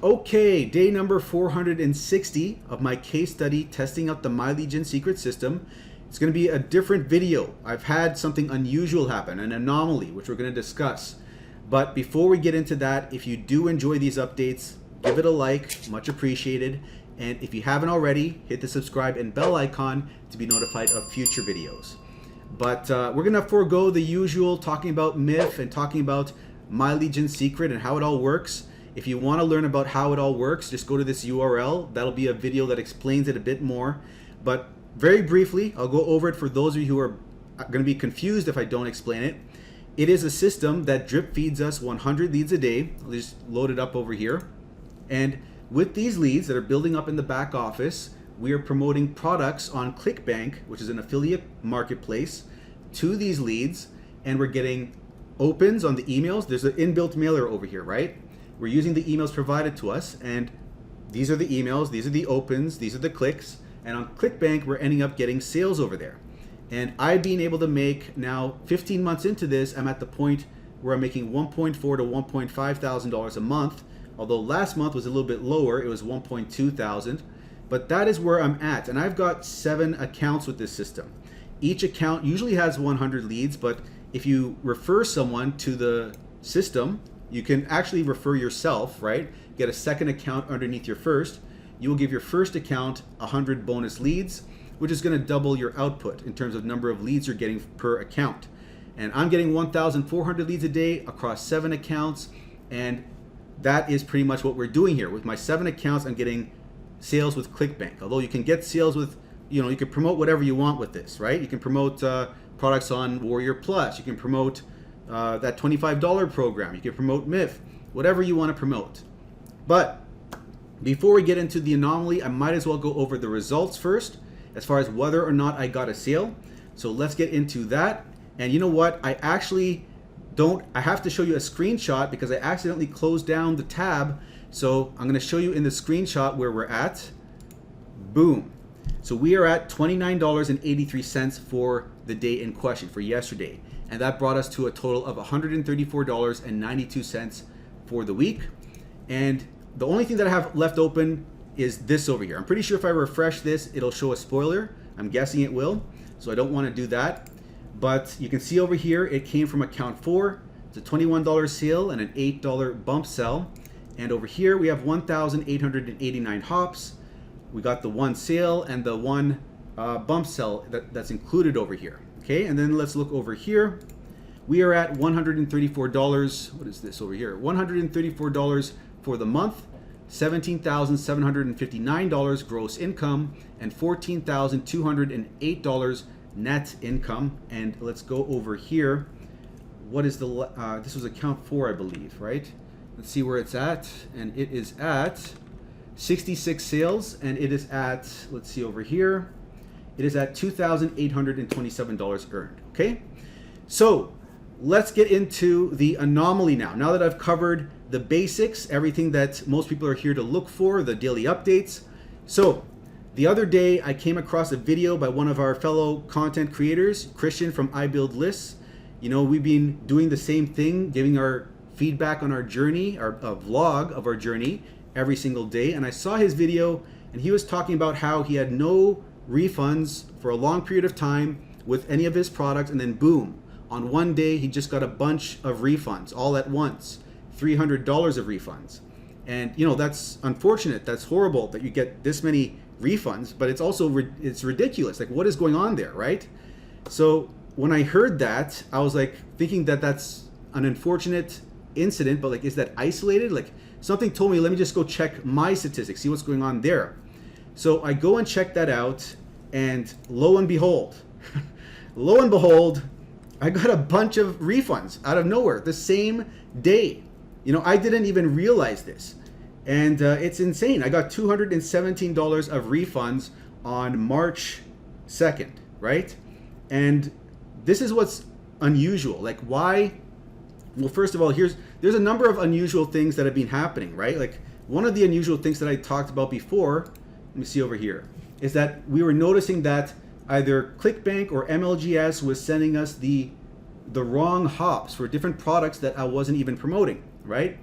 Okay, day number 460 of my case study testing out the MyLegion secret system. It's going to be a different video. I've had something unusual happen, an anomaly, which we're going to discuss. But before we get into that, if you do enjoy these updates, give it a like, much appreciated. And if you haven't already, hit the subscribe and bell icon to be notified of future videos. But we're going to forego the usual talking about MIF and talking about MyLegion secret and how it all works. If you want to learn about how it all works, just go to this URL. That'll be a video that explains it a bit more. But very briefly, I'll go over it for those of you who are going to be confused if I don't explain it. It is a system that drip feeds us 100 leads a day. I'll just load it up over here. And with these leads that are building up in the back office, we are promoting products on Clickbank, which is an affiliate marketplace, to these leads. And we're getting opens on the emails. There's an inbuilt mailer over here, right? We're using the emails provided to us, and these are the emails, these are the opens, these are the clicks, and on Clickbank, we're ending up getting sales over there. And I've been able to make, now 15 months into this, I'm at the point where I'm making $1.4 to $1.5 thousand a month, although last month was a little bit lower, it was $1.2 thousand, but that is where I'm at. And I've got 7 accounts with this system. Each account usually has 100 leads, but if you refer someone to the system, you can actually refer yourself, right? Get a second account underneath your first. You will give your first account 100 bonus leads, which is going to double your output in terms of number of leads you're getting per account. And I'm getting 1,400 leads a day across 7 accounts. And that is pretty much what we're doing here. With my 7 accounts, I'm getting sales with Clickbank. Although you can get sales with, you can promote whatever you want with this, right? You can promote products on Warrior Plus. You can promote that $25 program. You can promote MIF, whatever you want to promote. But before we get into the anomaly, I might as well go over the results first as far as whether or not I got a sale. So let's get into that. And you know what? I actually I have to show you a screenshot because I accidentally closed down the tab. So I'm going to show you in the screenshot where we're at. Boom. So we are at $29.83 for the day in question, for yesterday. And that brought us to a total of $134.92 for the week. And the only thing that I have left open is this over here. I'm pretty sure if I refresh this, it'll show a spoiler. I'm guessing it will, so I don't want to do that. But you can see over here, it came from account 4. It's a $21 sale and an $8 bump sell. And over here, we have 1,889 hops. We got the 1 sale and the 1 bump sell that's included over here. Okay, and then let's look over here. We are at $134. What is this over here? $134 for the month, $17,759 gross income, and $14,208 net income. And let's go over here. What is the? This was account 4, I believe, right? Let's see where it's at, and it is at 66 sales, and it is at. Let's see over here. It is at $2,827 earned, okay? So let's get into the anomaly now. Now that I've covered the basics, everything that most people are here to look for, the daily updates. So the other day I came across a video by one of our fellow content creators, Christian from iBuildLists. We've been doing the same thing, giving our feedback on our journey, a vlog of our journey every single day. And I saw his video and he was talking about how he had no refunds for a long period of time with any of his products, and then boom, on one day he just got a bunch of refunds all at once, $300 of refunds. And that's unfortunate, that's horrible that you get this many refunds, but it's also it's ridiculous. Like, what is going on there, right? So when I heard that, I was like thinking that that's an unfortunate incident, but like, is that isolated? Like, something told me, let me just go check my statistics, see what's going on there. So I go and check that out, and lo and behold, I got a bunch of refunds out of nowhere the same day. I didn't even realize this. And it's insane. I got $217 of refunds on March 2nd, right? And this is what's unusual. Like, why? Well, first of all, there's a number of unusual things that have been happening, right? Like, one of the unusual things that I talked about before, let me see over here, is that we were noticing that either Clickbank or MLGS was sending us the wrong hops for different products that I wasn't even promoting, right?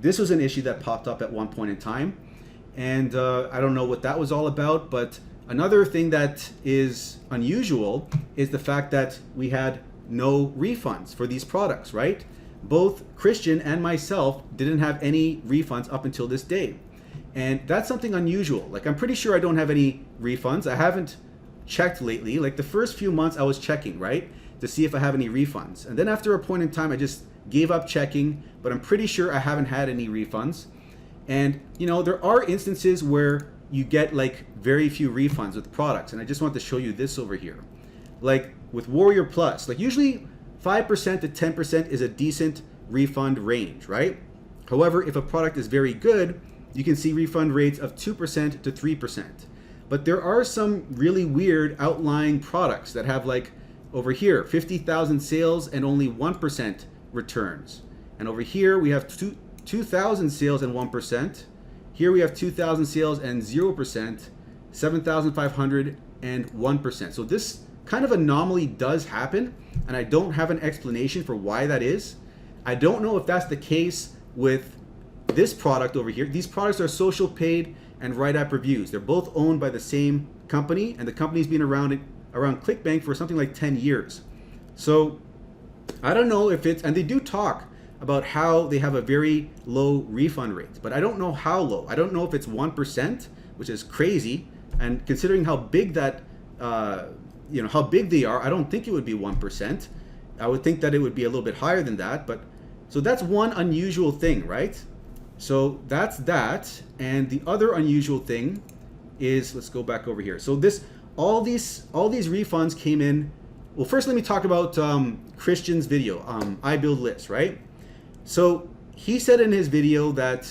this was an issue that popped up at one point in time, and I don't know what that was all about. But another thing that is unusual is the fact that we had no refunds for these products, right? Both Christian and myself didn't have any refunds up until this day. And that's something unusual. Like, I'm pretty sure I don't have any refunds. I haven't checked lately. Like, the first few months I was checking, right, to see if I have any refunds. And then after a point in time, I just gave up checking, but I'm pretty sure I haven't had any refunds. And, you know, there are instances where you get like very few refunds with products. And I just want to show you this over here. Like with Warrior Plus, like usually 5% to 10% is a decent refund range, right? However, if a product is very good, you can see refund rates of 2% to 3%. But there are some really weird outlying products that have, like over here, 50,000 sales and only 1% returns. And over here we have 2,000 sales and 1%. Here we have 2,000 sales and 0%, 7,500 and 1%. So this kind of anomaly does happen, and I don't have an explanation for why that is. I don't know if that's the case with this product over here. These products are Social Paid and WriteAppReviews. They're both owned by the same company, and the company's been around Clickbank for something like 10 years. So I don't know if it's, and they do talk about how they have a very low refund rate, but I don't know how low. I don't know if it's 1%, which is crazy, and considering how big that, how big they are, I don't think it would be 1%. I would think that it would be a little bit higher than that, but so that's one unusual thing, right? So that's that, and the other unusual thing is, let's go back over here. So all these refunds came in. Well, first let me talk about Christian's video, I Build Lists, right? So he said in his video that,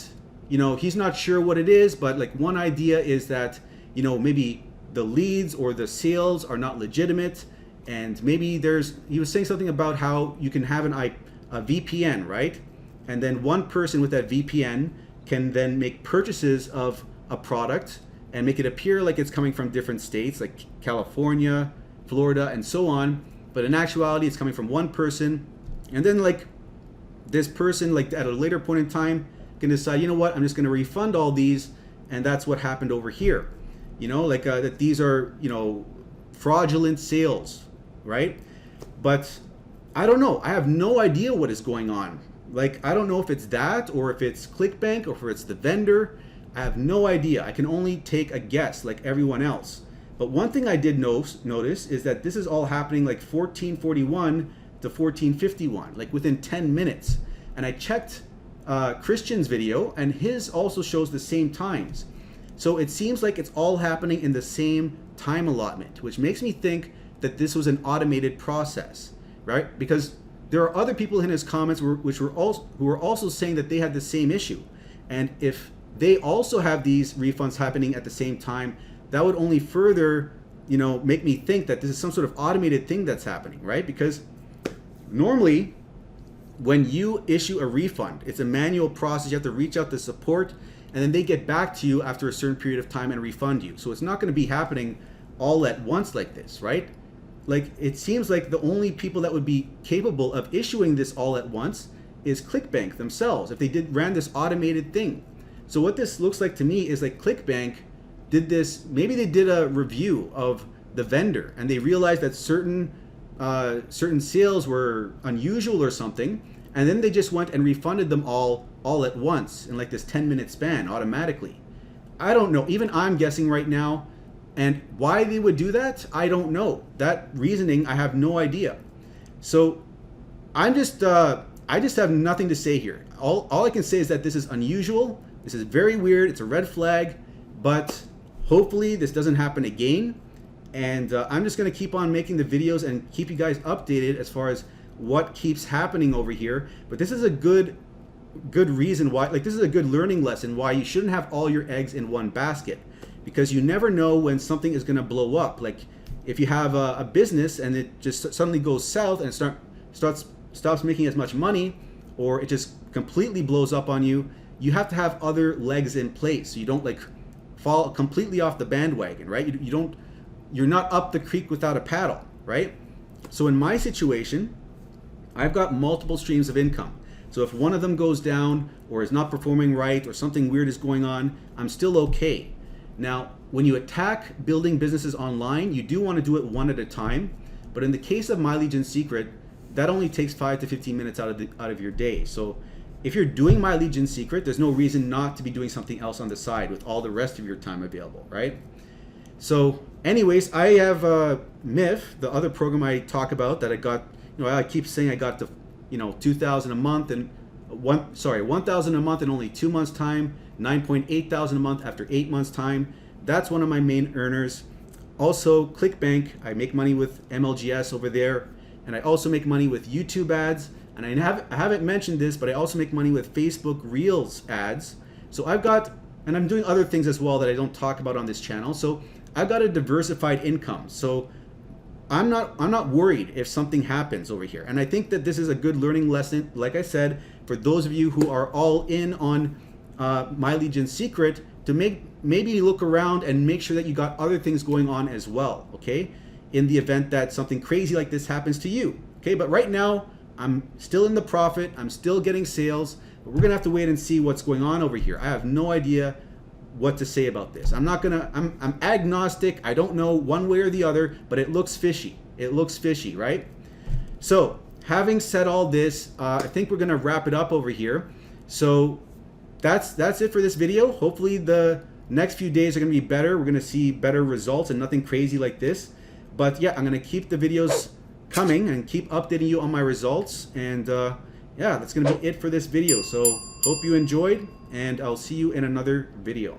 he's not sure what it is, but like one idea is that, maybe the leads or the sales are not legitimate, and maybe he was saying something about how you can have a VPN, right? And then one person with that VPN can then make purchases of a product and make it appear like it's coming from different states, like California, Florida, and so on. But in actuality, it's coming from one person. And then like this person, like at a later point in time, can decide, you know what, I'm just going to refund all these. And that's what happened over here. That these are, fraudulent sales, right? But I don't know. I have no idea what is going on. Like, I don't know if it's that or if it's Clickbank or if it's the vendor. I have no idea. I can only take a guess like everyone else. But one thing I did notice is that this is all happening like 1441 to 1451, like within 10 minutes. And I checked Christian's video, and his also shows the same times. So it seems like it's all happening in the same time allotment, which makes me think that this was an automated process, right? Because there are other people in his comments who were also saying that they had the same issue. And if they also have these refunds happening at the same time, that would only further, make me think that this is some sort of automated thing that's happening, right? Because normally when you issue a refund, it's a manual process. You have to reach out to support, and then they get back to you after a certain period of time and refund you. So it's not going to be happening all at once like this, right? Like, it seems like the only people that would be capable of issuing this all at once is Clickbank themselves, if they ran this automated thing. So what this looks like to me is like Clickbank did this, maybe they did a review of the vendor and they realized that certain sales were unusual or something, and then they just went and refunded them all at once in like this 10-minute span automatically. I don't know. Even I'm guessing right now. And why they would do that, I don't know. That reasoning, I have no idea. So I just have nothing to say here. All I can say is that this is unusual. This is very weird. It's a red flag, but hopefully this doesn't happen again. And I'm just going to keep on making the videos and keep you guys updated as far as what keeps happening over here. But this is a good reason why, like, this is a good learning lesson why you shouldn't have all your eggs in one basket. Because you never know when something is going to blow up. Like if you have a business and it just suddenly goes south and stops making as much money, or it just completely blows up on you, you have to have other legs in place so you don't like fall completely off the bandwagon, right? You're not up the creek without a paddle, right? So in my situation, I've got multiple streams of income. So if one of them goes down or is not performing right or something weird is going on, I'm still okay. Now, when you attack building businesses online, you do want to do it one at a time. But in the case of My Legion Secret, that only takes 5 to 15 minutes out of your day. So if you're doing My Legion Secret, there's no reason not to be doing something else on the side with all the rest of your time available, right? So anyways, I have MIF, the other program I talk about that I got, I keep saying I got to, 2,000 a month and 1,000 a month in only 2 months time, 9.8 thousand a month after 8 months time. That's one of my main earners. Also, Clickbank, I make money with MLGS over there, and I also make money with YouTube ads. And I haven't mentioned this, but I also make money with Facebook Reels ads. So and I'm doing other things as well that I don't talk about on this channel. So I've got a diversified income. So I'm not worried if something happens over here. And I think that this is a good learning lesson, like I said, for those of you who are all in on My Legion Secret, to maybe look around and make sure that you got other things going on as well, okay? In the event that something crazy like this happens to you, okay? But right now, I'm still in the profit, I'm still getting sales, but we're gonna have to wait and see what's going on over here. I have no idea what to say about this. I'm agnostic, I don't know one way or the other, but it looks fishy. It looks fishy, right? So, having said all this, I think we're gonna wrap it up over here. So, that's it for this video. Hopefully the next few days are gonna be better. We're gonna see better results and nothing crazy like this. But yeah, I'm gonna keep the videos coming and keep updating you on my results. And yeah, that's gonna be it for this video. So hope you enjoyed, and I'll see you in another video.